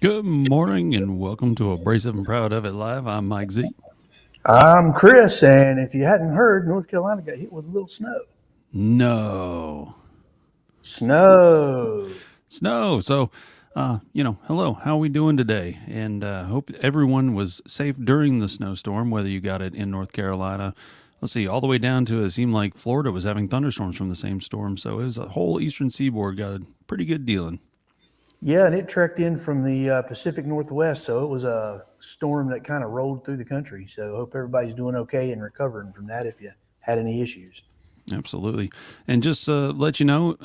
Good morning and welcome to Abrasive and Proud of It Live. I'm Mike Z. I'm Chris, and if you hadn't heard, North Carolina got hit with a little snow. No. Snow. Snow. So, hello. How are we doing today? And hope everyone was safe during the snowstorm, whether you got it in North Carolina. Let's see, all the way down to it seemed like Florida was having thunderstorms from the same storm. So it was a whole eastern seaboard got a pretty good dealing. Yeah, and it trekked in from the Pacific Northwest, so it was a storm that kind of rolled through the country. So hope everybody's doing okay and recovering from that if you had any issues. Absolutely. And just let you know,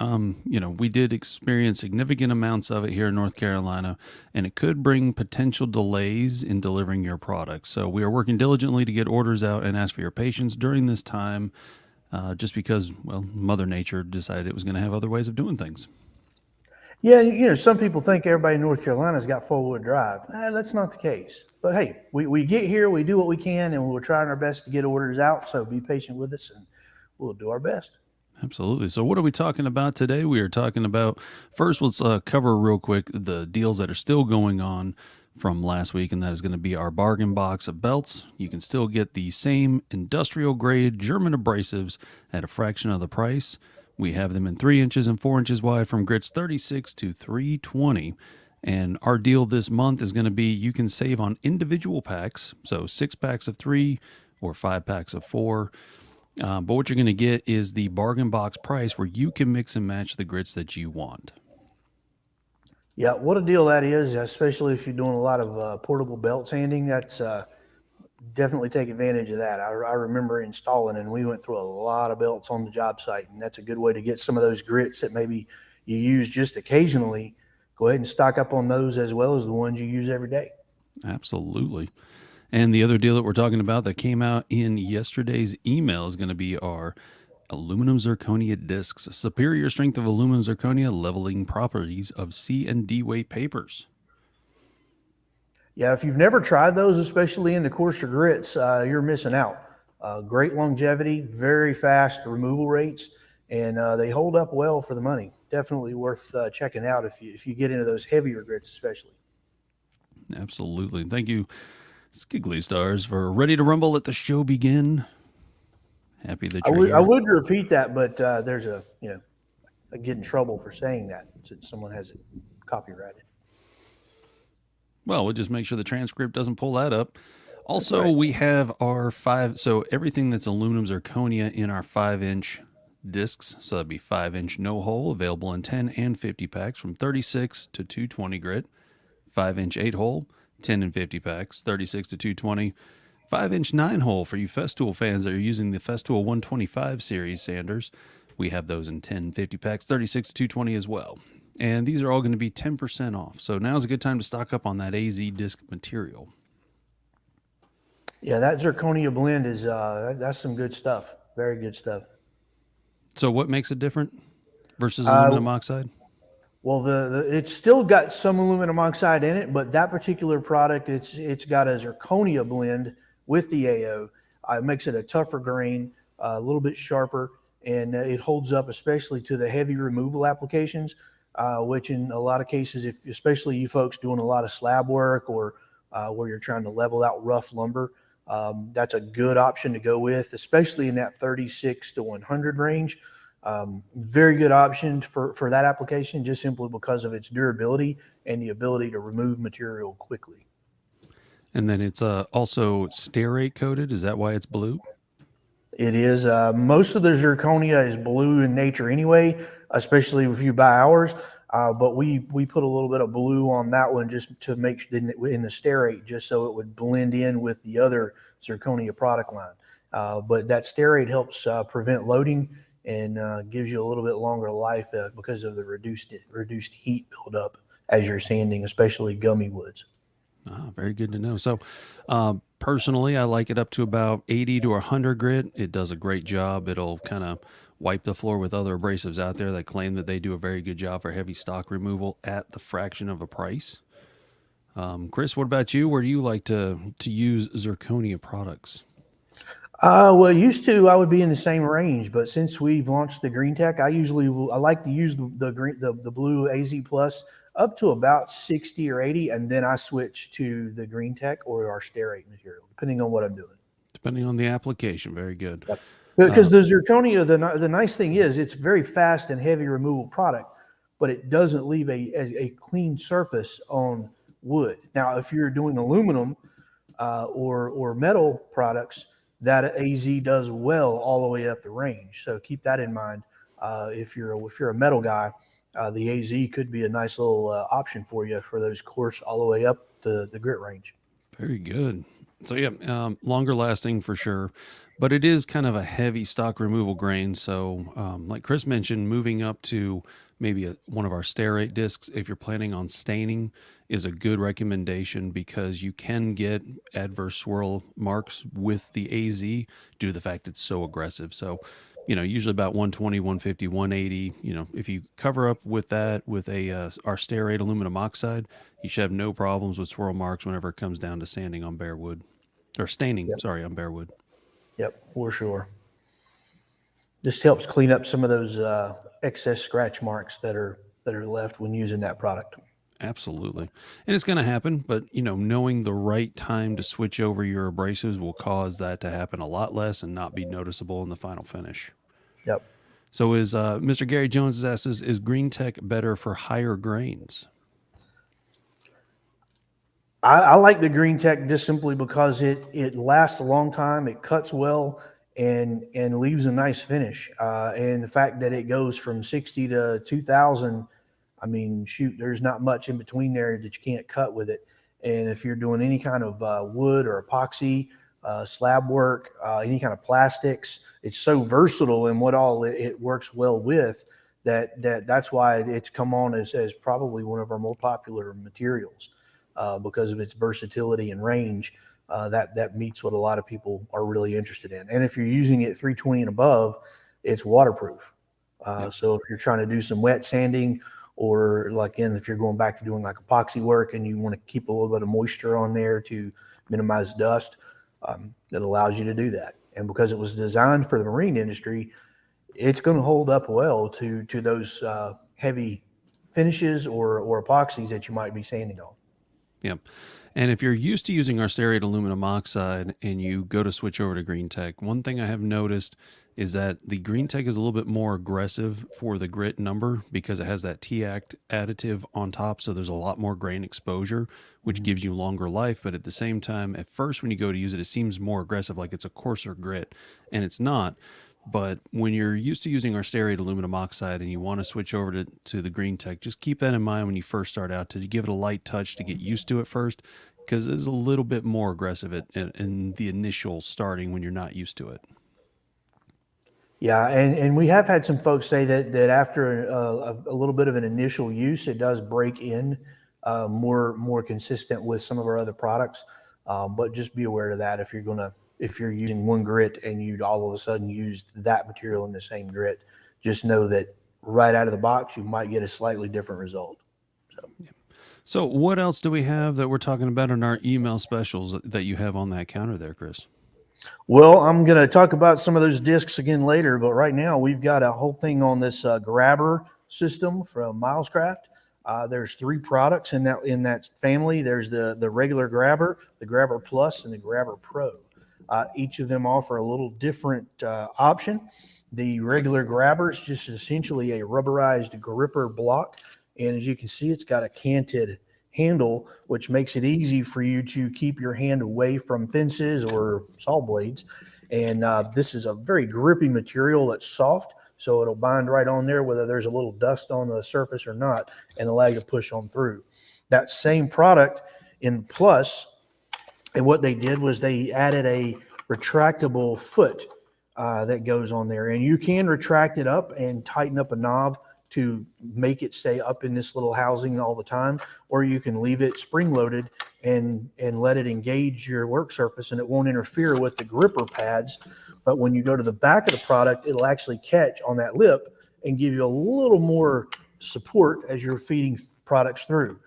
we did experience significant amounts of it here in North Carolina, and it could bring potential delays in delivering your product. So we are working diligently to get orders out and ask for your patience during this time, just because, well, Mother Nature decided it was going to have other ways of doing things. Yeah, some people think everybody in North Carolina's got four-wheel drive. That's not the case. But hey, we get here, we do what we can, and we're trying our best to get orders out. So be patient with us, and we'll do our best. Absolutely. So, what are we talking about today? We are talking about first, let's cover real quick the deals that are still going on from last week, and that is going to be our bargain box of belts. You can still get the same industrial grade German abrasives at a fraction of the price. We have them in 3 inches and 4 inches wide from grits 36 to 320. And our deal this month is going to be you can save on individual packs, so 6 packs of 3 or 5 packs of 4. But what you're going to get is the bargain box price where you can mix and match the grits that you want. Yeah, what a deal that is, especially if you're doing a lot of portable belt sanding. That's definitely take advantage of that. I remember installing, and we went through a lot of belts on the job site, and that's a good way to get some of those grits that maybe you use just occasionally. Go ahead and stock up on those as well as the ones you use every day. Absolutely. And the other deal that we're talking about that came out in yesterday's email is going to be our aluminum zirconia discs, superior strength of aluminum zirconia, leveling properties of C and D weight papers. Yeah, if you've never tried those, especially in the coarser grits, you're missing out. Great longevity, very fast removal rates, and they hold up well for the money. Definitely worth checking out if you get into those heavier grits, especially. Absolutely. Thank you, Skiggly Stars, for Ready to Rumble. Let the show begin. Happy that you're here. I would repeat that, but there's I get in trouble for saying that since someone has it copyrighted. Well, we'll just make sure the transcript doesn't pull that up. Also, right. we have our 5, so everything that's aluminum zirconia in our 5-inch discs. So that'd be 5-inch no hole, available in 10 and 50 packs from 36 to 220 grit. 5-inch 8 hole, 10 and 50 packs, 36 to 220. 5-inch 9 hole for you Festool fans that are using the Festool 125 series sanders. We have those in 10 and 50 packs, 36 to 220 as well. And these are all going to be 10% off. So now's a good time to stock up on that AZ disc material. Yeah, that zirconia blend is that's some good stuff. Very good stuff. So what makes it different versus aluminum oxide? Well, it's still got some aluminum oxide in it, but that particular product, it's got a zirconia blend with the AO. It makes it a tougher grain, a little bit sharper, and it holds up especially to the heavy removal applications, which in a lot of cases, especially you folks doing a lot of slab work or where you're trying to level out rough lumber, that's a good option to go with, especially in that 36 to 100 range. Very good option for that application, just simply because of its durability and the ability to remove material quickly. And then it's also stearate coated. Is that why it's blue? It is. Most of the zirconia is blue in nature anyway, especially if you buy ours. But we put a little bit of blue on that one just to make in the stearate, just so it would blend in with the other zirconia product line. But that stearate helps prevent loading and gives you a little bit longer life because of the reduced heat buildup as you're sanding, especially gummy woods. Very good to know. So, personally, I like it up to about 80 to 100 grit. It does a great job. It'll kind of wipe the floor with other abrasives out there that claim that they do a very good job for heavy stock removal at the fraction of a price. Chris, what about you? Where do you like to use zirconia products? Well, used to I would be in the same range, but since we've launched the Green Tech, I like to use the blue AZ Plus up to about 60 or 80, and then I switch to the Green Tech or our Sterate material, depending on what I'm doing. Depending on the application. Very good. Yep. Because the zirconia, the nice thing is it's very fast and heavy removal product, but it doesn't leave a clean surface on wood. Now, if you're doing aluminum or metal products, that AZ does well all the way up the range. So keep that in mind. If you're a metal guy, the AZ could be a nice little option for you for those coarse all the way up the grit range. Very good. So yeah, longer lasting for sure, but it is kind of a heavy stock removal grain. So like Chris mentioned, moving up to maybe one of our Sterate discs, if you're planning on staining, is a good recommendation because you can get adverse swirl marks with the AZ due to the fact it's so aggressive. So usually about 120, 150, 180. If you cover up with that with our Sterate aluminum oxide, you should have no problems with swirl marks whenever it comes down to sanding on bare wood or staining. Yep. Sorry, on bare wood. Yep, for sure. This helps clean up some of those excess scratch marks that are left when using that product. Absolutely. And it's going to happen, but knowing the right time to switch over your abrasives will cause that to happen a lot less and not be noticeable in the final finish. Yep. So is Mr. Gary Jones asks, is Green Tech better for higher grains? I like the Green Tech just simply because it lasts a long time, it cuts well, and leaves a nice finish. And the fact that it goes from 60 to 2,000, I mean, shoot, there's not much in between there that you can't cut with it. And if you're doing any kind of wood or epoxy, slab work, any kind of plastics, it's so versatile in what all it works well with that's why it's come on as probably one of our more popular materials because of its versatility and range. That meets what a lot of people are really interested in. And if you're using it 320 and above, it's waterproof. So if you're trying to do some wet sanding, or if you're going back to doing like epoxy work and you want to keep a little bit of moisture on there to minimize dust, that allows you to do that. And because it was designed for the marine industry, it's going to hold up well to those heavy finishes or epoxies that you might be sanding on. Yep. And if you're used to using our Sterate aluminum oxide and you go to switch over to Green Tech, one thing I have noticed is that the Green Tech is a little bit more aggressive for the grit number because it has that T-Act additive on top. So there's a lot more grain exposure, which gives you longer life. But at the same time, at first, when you go to use it, it seems more aggressive, like it's a coarser grit, and it's not. But when you're used to using our Sterate aluminum oxide and you want to switch over to the Green Tech, just keep that in mind when you first start out, to give it a light touch to get used to it first, because it's a little bit more aggressive in the initial starting when you're not used to it. Yeah, and we have had some folks say that after a little bit of an initial use, it does break in more consistent with some of our other products. But just be aware of that if you're using one grit and you all of a sudden use that material in the same grit, just know that right out of the box you might get a slightly different result. So what else do we have that we're talking about in our email specials that you have on that counter there, Chris? Well, I'm going to talk about some of those discs again later, but right now we've got a whole thing on this grabber system from Milescraft. There's 3 products in that family. There's the regular grabber, the grabber plus, and the grabber pro. Each of them offer a little different option. The regular grabber is just essentially a rubberized gripper block, and as you can see, it's got a canted handle, which makes it easy for you to keep your hand away from fences or saw blades. And this is a very grippy material that's soft, so it'll bind right on there whether there's a little dust on the surface or not, and allow you to push on through. That same product in Plus, and what they did was they added a retractable foot that goes on there, and you can retract it up and tighten up a knob to make it stay up in this little housing all the time, or you can leave it spring loaded and let it engage your work surface, and it won't interfere with the gripper pads. But when you go to the back of the product, it'll actually catch on that lip and give you a little more support as you're feeding products through.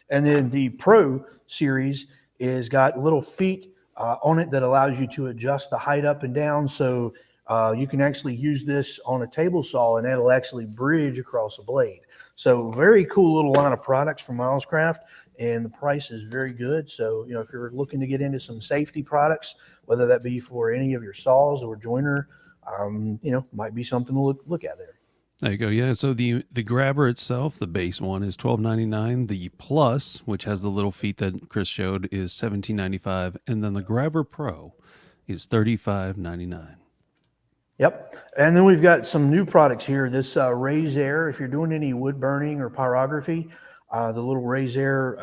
And then the Pro series is got little feet on it that allows you to adjust the height up and down. So you can actually use this on a table saw and it'll actually bridge across a blade. So very cool little line of products from Milescraft, and the price is very good. So, if you're looking to get into some safety products, whether that be for any of your saws or joiner, might be something to look at there. There you go. Yeah. So the grabber itself, the base one, is $12.99. The plus, which has the little feet that Chris showed, is $17.95, and then the grabber pro is $35.99. Yep. And then we've got some new products here. This Raise Air, if you're doing any wood burning or pyrography, the little Raise Air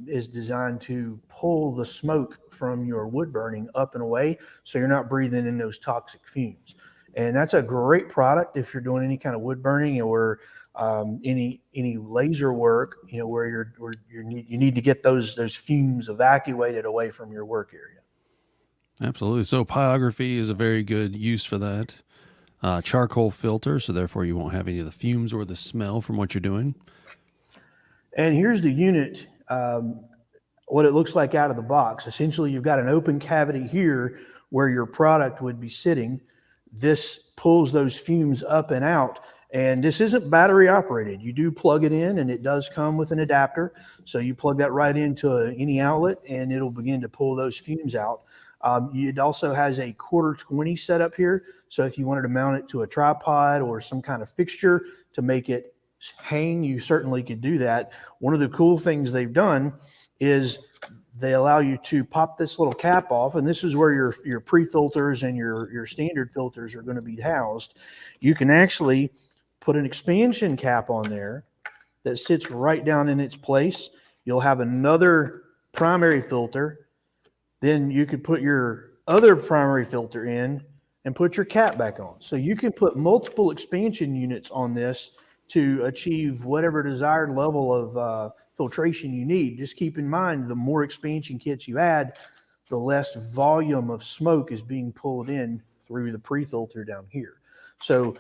is designed to pull the smoke from your wood burning up and away so you're not breathing in those toxic fumes. And that's a great product if you're doing any kind of wood burning or any laser work, where you need to get those fumes evacuated away from your work area. Absolutely. So pyrography is a very good use for that. Charcoal filter, so therefore you won't have any of the fumes or the smell from what you're doing. And here's the unit, what it looks like out of the box. Essentially, you've got an open cavity here where your product would be sitting. This pulls those fumes up and out. And this isn't battery operated. You do plug it in, and it does come with an adapter. So you plug that right into any outlet, and it'll begin to pull those fumes out. It also has a 1/4-20 setup here. So if you wanted to mount it to a tripod or some kind of fixture to make it hang, you certainly could do that. One of the cool things they've done is they allow you to pop this little cap off, and this is where your pre-filters and your standard filters are going to be housed. You can actually put an expansion cap on there that sits right down in its place. You'll have another primary filter. Then you could put your other primary filter in and put your cap back on. So you can put multiple expansion units on this to achieve whatever desired level of filtration you need. Just keep in mind, the more expansion kits you add, the less volume of smoke is being pulled in through the pre-filter down here. So,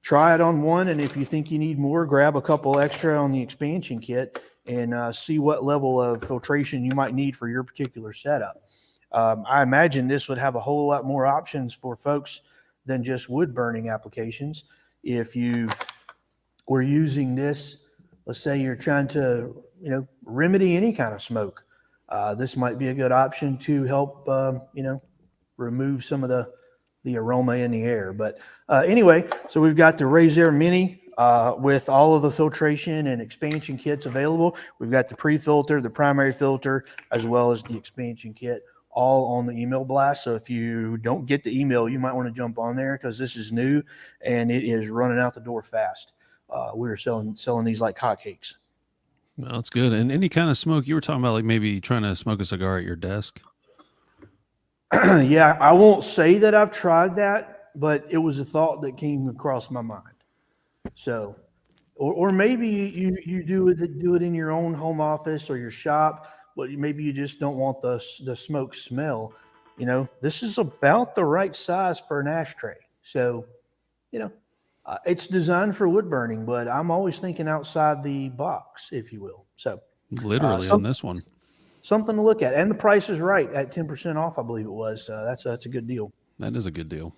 try it on one, and if you think you need more, grab a couple extra on the expansion kit and see what level of filtration you might need for your particular setup. I imagine this would have a whole lot more options for folks than just wood burning applications. If you were using this, let's say you're trying to, remedy any kind of smoke, this might be a good option to help, remove some of the aroma in the air. But anyway, so we've got the Raise Air Mini with all of the filtration and expansion kits available. We've got the pre-filter, the primary filter, as well as the expansion kit, all on the email blast. So if you don't get the email, you might want to jump on there because this is new and it is running out the door fast. We're selling these like hotcakes. Well, that's good. And any kind of smoke, you were talking about like maybe trying to smoke a cigar at your desk. Yeah, I won't say that I've tried that, but it was a thought that came across my mind. So, or maybe you do it in your own home office or your shop, but maybe you just don't want the smoke smell. This is about the right size for an ashtray. So, it's designed for wood burning, but I'm always thinking outside the box, if you will. So, literally on this one. Something to look at, and the price is right at 10% off, I believe it was. That's a good deal. That is a good deal.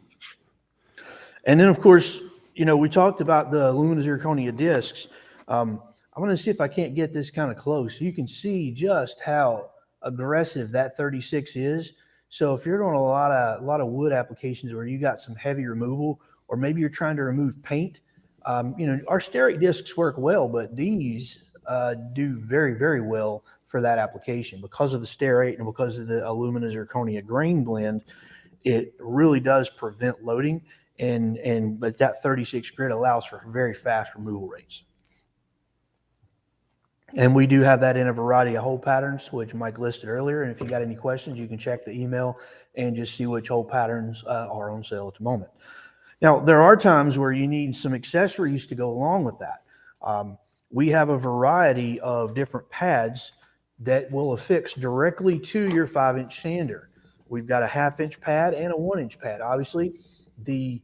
And then, of course, we talked about the Alumina Zirconia discs. I'm going to see if I can't get this kind of close. You can see just how aggressive that 36 is. So if you're doing a lot of wood applications where you got some heavy removal, or maybe you're trying to remove paint, our steric discs work well, but these do very, very well for that application because of the sterate and because of the Alumina Zirconia grain blend. It really does prevent loading, but that 36 grit allows for very fast removal rates. And we do have that in a variety of hole patterns, which Mike listed earlier. And if you got any questions, you can check the email and just see which hole patterns are on sale at the moment. Now, there are times where you need some accessories to go along with that. We have a variety of different pads that will affix directly to your 5-inch sander. We've got a 1/2-inch pad and a 1-inch pad. Obviously, the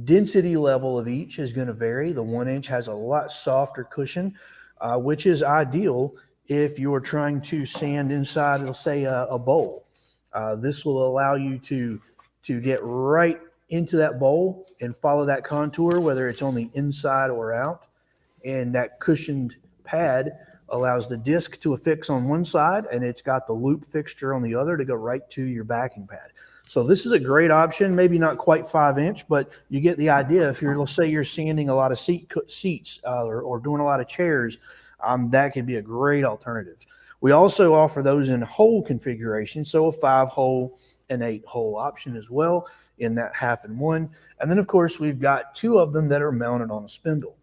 density level of each is going to vary. The 1-inch has a lot softer cushion, which is ideal if you're trying to sand inside, let's say, a bowl. This will allow you to get right into that bowl and follow that contour, whether it's on the inside or out. and that cushioned pad allows the disc to affix on one side, and it's got the loop fixture on the other to go right to your backing pad. So this is a great option. Maybe not quite 5 inch, but you get the idea. If you're, let's say, you're sanding a lot of seats or doing a lot of chairs, that could be a great alternative. We also offer those in hole configuration, so a 5-hole and 8-hole option as well in that 1/2 and 1. And then, of course, we've got 2 of them that are mounted on a spindle.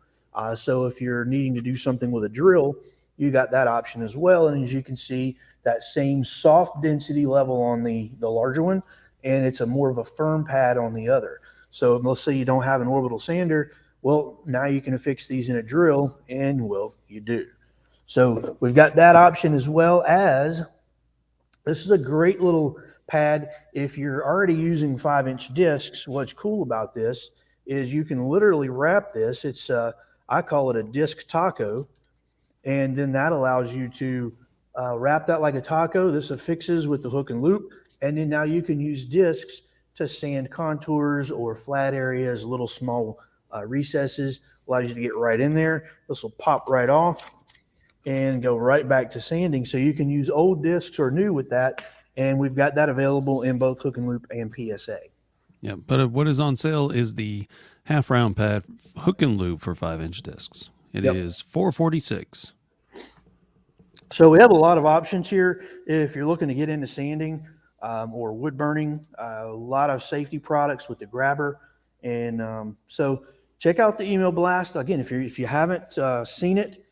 So if you're needing to do something with a drill, you got that option as well. And as you can see, that same soft density level on the larger one, and it's a more of a firm pad on the other. So let's say you don't have an orbital sander. Well, now you can affix these in a drill, and well, you do. So we've got that option, as well as this is a great little pad. If you're already using 5-inch discs, what's cool about this is you can literally wrap this. It's I call it a disc taco, and then that allows you to wrap that like a taco. This affixes with the hook and loop, and then now you can use discs to sand contours or flat areas, little small recesses. Allows you to get right in there. This will pop right off and go right back to sanding. So you can use old discs or new with that, and we've got that available in both hook and loop and PSA. Yeah, but what is on sale is the half round pad hook and loop for 5-inch discs. It is $446. So we have a lot of options here if you're looking to get into sanding or wood burning. A lot of safety products with the grabber, and so check out the email blast again. If you haven't seen it,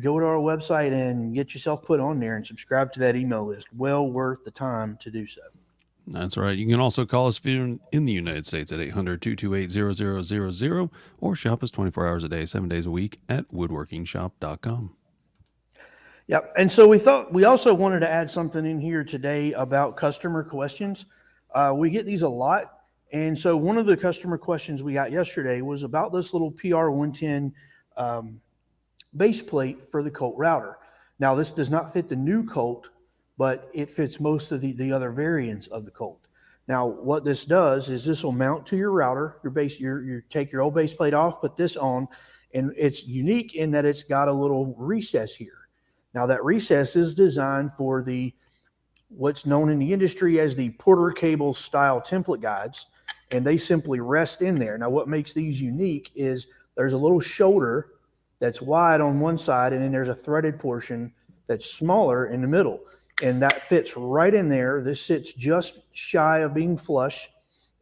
go to our website and get yourself put on there and subscribe to that email list. Well worth the time to do so. That's right. You can also call us if you're in the United States at 800-228-0000 or shop us 24 hours a day, 7 days a week at woodworkingshop.com. Yep. And so we also wanted to add something in here today about customer questions. We get these a lot. And so one of the customer questions we got yesterday was about this little PR110 base plate for the Colt router. Now, this does not fit the new Colt, but it fits most of the other variants of the Colt. Now, what this does is this will mount to your router, you take your old base plate off, put this on, and it's unique in that it's got a little recess here. Now, that recess is designed for what's known in the industry as the Porter cable style template guides, and they simply rest in there. Now, what makes these unique is there's a little shoulder that's wide on one side, and then there's a threaded portion that's smaller in the middle, and that fits right in there. This sits just shy of being flush,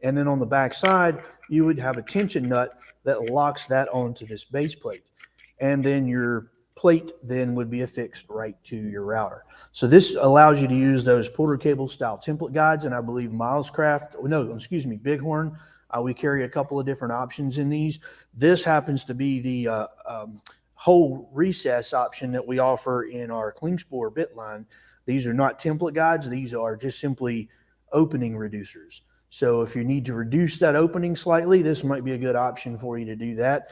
and then on the back side, you would have a tension nut that locks that onto this base plate, and then your plate then would be affixed right to your router. So this allows you to use those Porter cable style template guides, and I believe Bighorn. We carry a couple of different options in these. This happens to be the whole recess option that we offer in our Klingspor bit line. These are not template guides. These are just simply opening reducers. So if you need to reduce that opening slightly, this might be a good option for you to do that,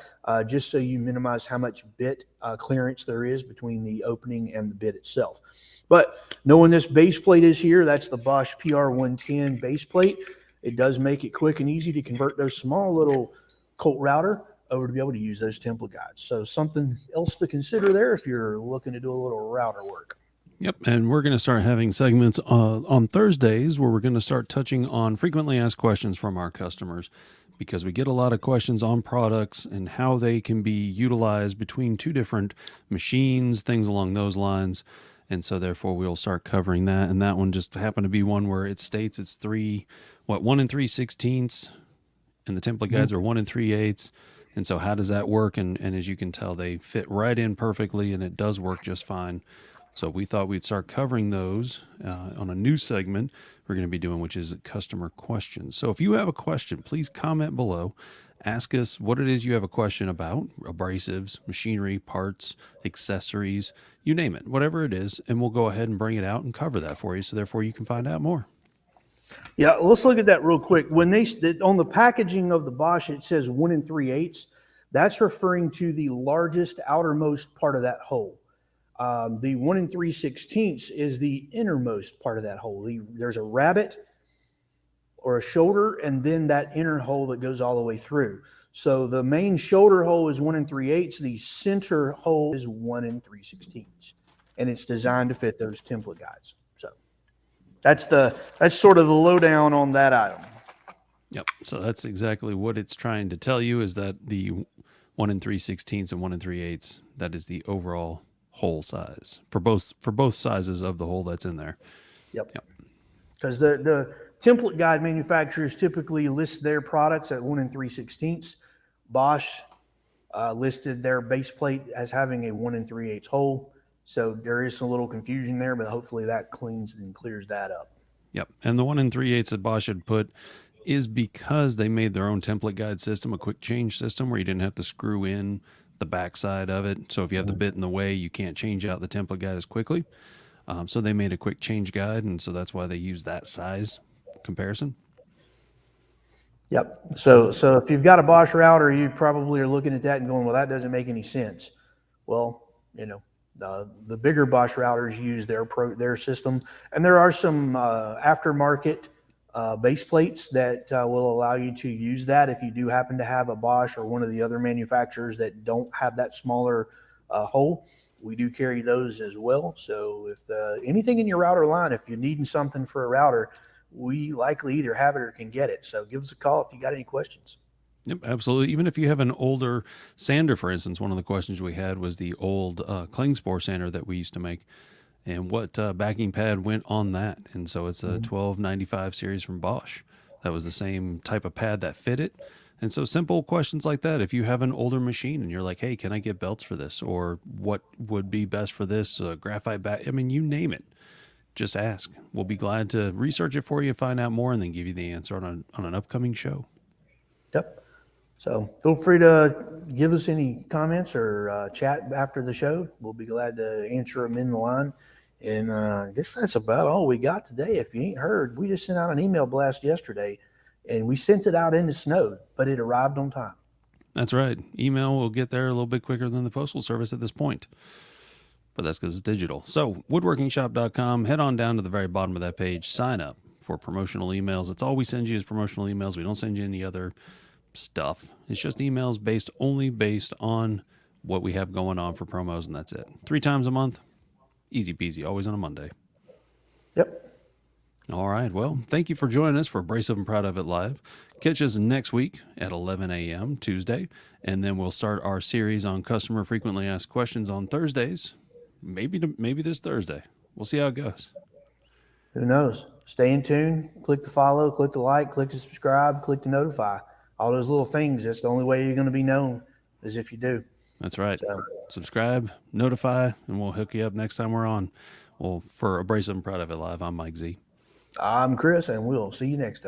just so you minimize how much bit clearance there is between the opening and the bit itself. But knowing this base plate is here, that's the Bosch PR110 base plate. It does make it quick and easy to convert those small little Colt router over to be able to use those template guides. So something else to consider there if you're looking to do a little router work. Yep, and we're going to start having segments on Thursdays where we're going to start touching on frequently asked questions from our customers, because we get a lot of questions on products and how they can be utilized between 2 different machines, things along those lines. And so therefore we'll start covering that. And that one just happened to be one where it states it's 1 3/16, and the template guides are 1 3/8. And so how does that work? And as you can tell, they fit right in perfectly, and it does work just fine. So we thought we'd start covering those on a new segment we're going to be doing, which is customer questions. So if you have a question, please comment below. Ask us what it is you have a question about: abrasives, machinery, parts, accessories, you name it, whatever it is, and we'll go ahead and bring it out and cover that for you, so therefore you can find out more. Yeah, let's look at that real quick. When on the packaging of the Bosch, it says 1 3/8. That's referring to the largest outermost part of that hole. The 1 3/16 is the innermost part of that hole. There's a rabbet or a shoulder, and then that inner hole that goes all the way through. So the main shoulder hole is 1 3/8. The center hole is 1 3/16, and it's designed to fit those template guides. So that's sort of the lowdown on that item. Yep. So that's exactly what it's trying to tell you, is that the 1 3/16 and 1 3/8, that is the overall hole size for both sizes of the hole that's in there. Yep. Because the template guide manufacturers typically list their products at 1 3/16. Bosch listed their base plate as having a 1 3/8 hole. So there is some little confusion there, but hopefully that cleans and clears that up. Yep. And the 1 3/8 that Bosch had put is because they made their own template guide system, a quick change system where you didn't have to screw in the backside of it. So if you have the bit in the way, you can't change out the template guide as quickly. So they made a quick change guide, and so that's why they use that size comparison. Yep. So if you've got a Bosch router, you probably are looking at that and going, well, that doesn't make any sense. Well, the bigger Bosch routers use their system, and there are some aftermarket base plates that will allow you to use that if you do happen to have a Bosch or one of the other manufacturers that don't have that smaller hole. We do carry those as well. So if anything in your router line, if you're needing something for a router, we likely either have it or can get it. So give us a call if you got any questions. Yep, absolutely. Even if you have an older sander, for instance, one of the questions we had was the old Klingspor sander that we used to make, and what backing pad went on that. And so it's a 1295 series from Bosch. That was the same type of pad that fit it. And so simple questions like that. If you have an older machine and you're like, hey, can I get belts for this? Or what would be best for this? Graphite back. I mean, you name it. Just ask. We'll be glad to research it for you, find out more, and then give you the answer on an upcoming show. Yep. So feel free to give us any comments or chat after the show. We'll be glad to answer them in the line. And I guess that's about all we got today. If you ain't heard, we just sent out an email blast yesterday, and we sent it out in the snow, but it arrived on time. That's right. Email will get there a little bit quicker than the postal service at this point. But that's because it's digital. So woodworkingshop.com, head on down to the very bottom of that page, sign up for promotional emails. That's all we send you is promotional emails. We don't send you any other stuff. It's just emails based on what we have going on for promos, and that's it. 3 times a month, easy peasy, always on a Monday. Yep. All right. Well, thank you for joining us for Abrasive and Proud of It Live. Catch us next week at 11 a.m. Tuesday, and then we'll start our series on customer frequently asked questions on Thursdays. Maybe this Thursday. We'll see how it goes. Who knows? Stay in tune. Click the follow, click the like, click the subscribe, click the notify. All those little things. That's the only way you're going to be known is if you do. That's right. So, subscribe, notify, and we'll hook you up next time we're on. Well, for Abrasive and Proud of It Live, I'm Mike Z. I'm Chris, and we'll see you next time.